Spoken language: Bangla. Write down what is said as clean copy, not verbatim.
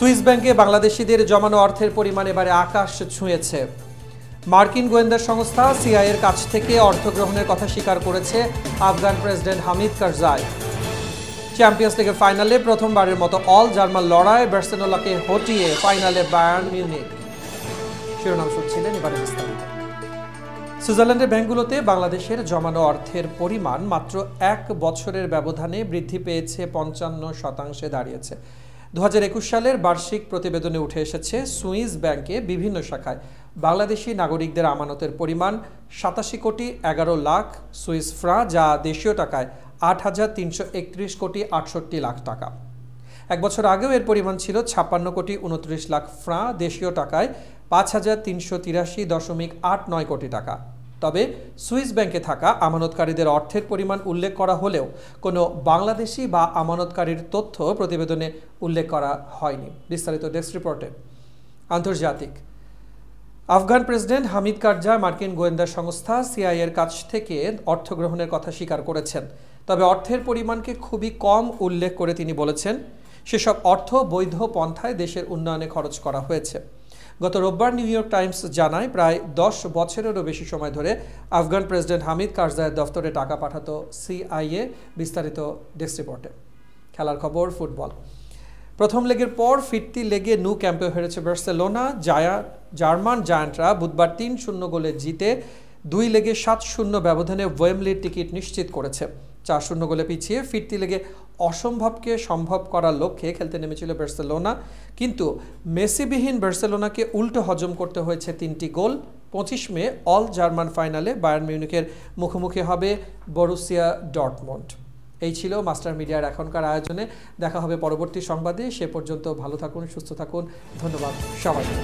সুইস ব্যাংকে বাংলাদেশিদের জমানো অর্থের পরিমাণ এবারে আকাশ ছুঁয়েছে। মার্কিন গোয়েন্দা সংস্থা সিআইএর কাছ থেকে অর্থ গ্রহণের কথা স্বীকার করেছে আফগান প্রেসিডেন্ট হামিদ কারজাই। চ্যাম্পিয়ন্স লিগের ফাইনালে প্রথমবারের মতো অল জার্মান লড়াই, বার্সেলোনাকে হটিয়ে ফাইনালে বায়ার্ন মিউনিখ। শিরোনাম শুনছিলেন, এবারে বিস্তারিত। সুইজারল্যান্ডের ব্যাংকগুলোতে বাংলাদেশের জমানো অর্থের পরিমাণ মাত্র 1 বছরের ব্যবধানে বৃদ্ধি পেয়েছে 55% দাঁড়িয়েছে। 2021 সালের বার্ষিক প্রতিবেদনে উঠে এসেছে সুইস ব্যাংকে বিভিন্ন শাখায় বাংলাদেশি নাগরিকদের আমানতের পরিমাণ 87 কোটি 11 লাখ সুইস ফ্রাঁ, যা দেশীয় টাকায় 8,331 কোটি 68 লাখ টাকা। এক বছর আগেও এর পরিমাণ ছিল 56 কোটি 29 লাখ ফ্রাঁ, দেশীয় টাকায় 5,383.89 কোটি টাকা। তবে সুইস ব্যাংকে থাকা আমানতকারীদের অর্থের পরিমাণ উল্লেখ করা হলেও কোনো বাংলাদেশি বা আমানতকারীর তথ্য প্রতিবেদনে উল্লেখ করা হয়নি। বিস্তারিত ডেস্ক রিপোর্টে। আন্তর্জাতিক। আফগান প্রেসিডেন্ট হামিদ কারজাই মার্কিন গোয়েন্দা সংস্থা সিআইএর কাছ থেকে অর্থ গ্রহণের কথা স্বীকার করেছেন। তবে অর্থের পরিমাণকে খুবই কম উল্লেখ করে তিনি বলেছেন, সেসব অর্থ বৈধ পন্থায় দেশের উন্নয়নে খরচ করা হয়েছে। গত রোববার নিউ ইয়র্ক টাইমস জানায়, প্রায় 10 বছরেরও বেশি সময় ধরে আফগান প্রেসিডেন্ট হামিদ কারজাইয়ের দফতরে টাকা পাঠাতো সিআইএ। বিস্তারিত ডেস্ক রিপোর্টে। খেলার খবর। ফুটবল। প্রথম লেগের পর ফিরতি লেগে নু ক্যাম্পে হেরেছে বার্সেলোনা। জার্মান জায়ান্টরা বুধবার 3-0 গোলে জিতে 2 লেগে 7-0 ব্যবধানে ওয়েমলির টিকিট নিশ্চিত করেছে। 4-0 গোলে পিছিয়ে ফিরতি লেগে অসম্ভবকে সম্ভব করার লক্ষ্যে খেলতে নেমেছিল বার্সেলোনা, কিন্তু মেসিবিহীন বার্সেলোনাকে উল্টো হজম করতে হয়েছে 3টি গোল। 25 মে অল জার্মান ফাইনালে বায়ার্ন মিউনিখের মুখোমুখি হবে বরুসিয়া ডর্টমুন্ড। এই ছিল মাস্টার মিডিয়ার এখনকার আয়োজনে। দেখা হবে পরবর্তী সংবাদে। সে পর্যন্ত ভালো থাকুন, সুস্থ থাকুন। ধন্যবাদ সবাইকে।